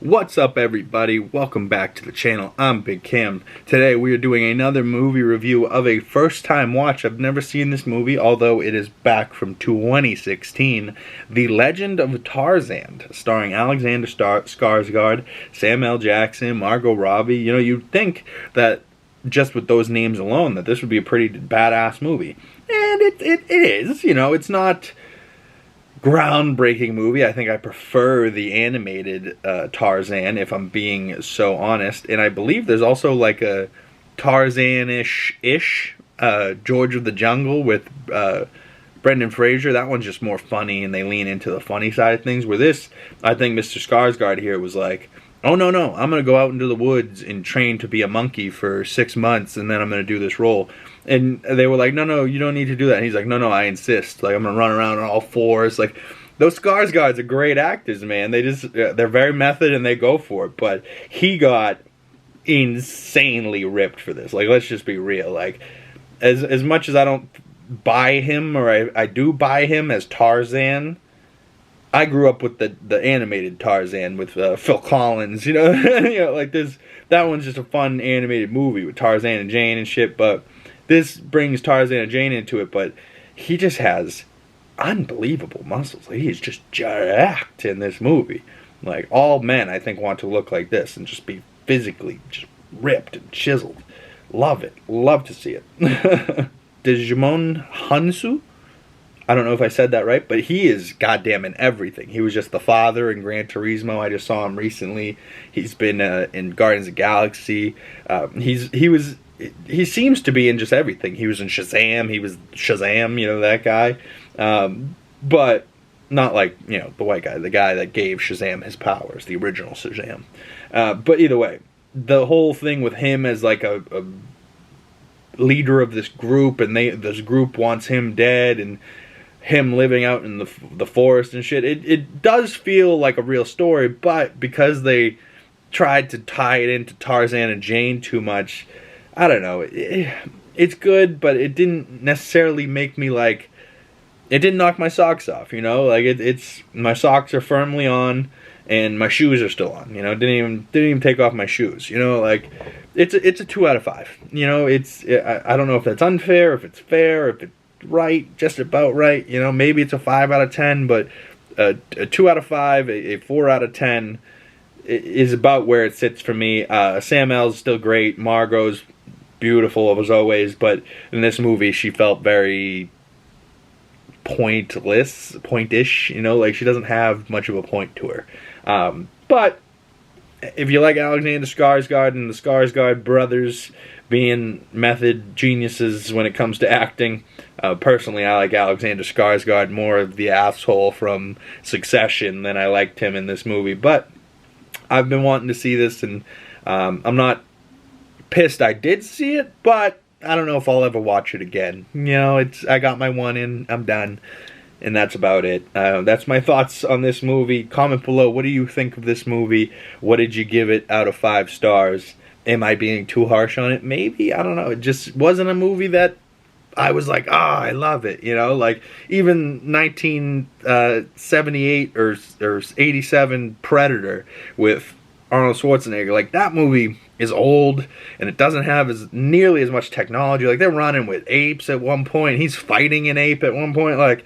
What's up, everybody? Welcome back to the channel. I'm Big Cam. Today we are doing another movie review of a first-time watch. I've never seen this movie, although it is back from 2016. The Legend of Tarzan, starring Alexander Skarsgård, Sam L. Jackson, Margot Robbie. You know, you'd think that just with those names alone that this would be a pretty badass movie. And it is. You know, it's not groundbreaking movie. I think I prefer the animated Tarzan, if I'm being so honest. And I believe there's also like a Tarzan-ish George of the Jungle with Brendan Fraser. That one's just more funny, and they lean into the funny side of things. Where this, I think Mr. Skarsgård here was like, oh no, I'm gonna go out into the woods and train to be a monkey for 6 months, and then I'm gonna do this role. And they were like, no, you don't need to do that. And he's like, no, I insist. Like, I'm gonna run around on all fours. Like, those Skarsgårds are great actors, man. They just, they're very method and they go for it. But he got insanely ripped for this. Like, let's just be real. Like, as much as I don't buy him, or I do buy him as Tarzan, I grew up with the animated Tarzan with Phil Collins, you know? You know, like, that one's just a fun animated movie with Tarzan and Jane and shit. But this brings Tarzan and Jane into it, but he just has unbelievable muscles. Like, he's just jacked in this movie. Like, all men, I think, want to look like this and just be physically just ripped and chiseled. Love it. Love to see it. Djimon Hounsou? I don't know if I said that right, but he is goddamn in everything. He was just the father in Gran Turismo. I just saw him recently. He's been in Guardians of the Galaxy. He seems to be in just everything. He was in Shazam. He was Shazam, you know, that guy. But not like, you know, the white guy. The guy that gave Shazam his powers. The original Shazam. But either way, the whole thing with him as like a leader of this group, and this group wants him dead, and him living out in the forest and shit. It does feel like a real story, but because they tried to tie it into Tarzan and Jane too much, I don't know. It's good, but it didn't necessarily make me like. It didn't knock my socks off, you know. Like it's my socks are firmly on, and my shoes are still on. You know, didn't even take off my shoes. You know, like it's a 2 out of 5. You know, I don't know if that's unfair, if it's fair, if it's right, just about right. You know, maybe it's a 5 out of 10, but a 2 out of 5, a 4 out of 10 is about where it sits for me. Sam L's still great. Margot's beautiful as always, but in this movie she felt very pointish, you know, like she doesn't have much of a point to her. But if you like Alexander Skarsgård and the Skarsgård brothers being method geniuses when it comes to acting, personally I like Alexander Skarsgård more of the asshole from Succession than I liked him in this movie. But I've been wanting to see this, and I'm not pissed I did see it, but I don't know if I'll ever watch it again. You know, I got my one in, I'm done, and that's about it. That's my thoughts on this movie. Comment below, what do you think of this movie? What did you give it out of 5 stars? Am I being too harsh on it? Maybe, I don't know. It just wasn't a movie that I was like, I love it, you know? Like, even 1978 or 87 Predator with Arnold Schwarzenegger, like, that movie is old, and it doesn't have nearly as much technology. Like, they're running with apes at one point. He's fighting an ape at one point, like,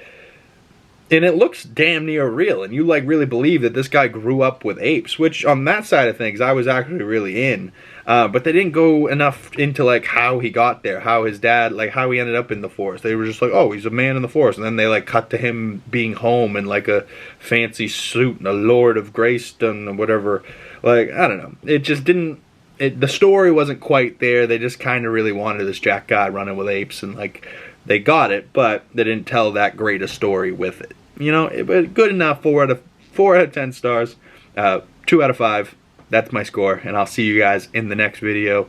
and it looks damn near real, and you, like, really believe that this guy grew up with apes, which, on that side of things, I was actually really in. But they didn't go enough into, like, how he got there, how his dad, like, how he ended up in the forest. They were just like, oh, he's a man in the forest. And then they, like, cut to him being home in, like, a fancy suit and a Lord of Greystone or whatever. Like, I don't know. It just didn't, the story wasn't quite there. They just kind of really wanted this jack guy running with apes, and, like, they got it, but they didn't tell that great a story with it. You know, but good enough. 4 out of 10 stars. 2 out of 5. That's my score, and I'll see you guys in the next video.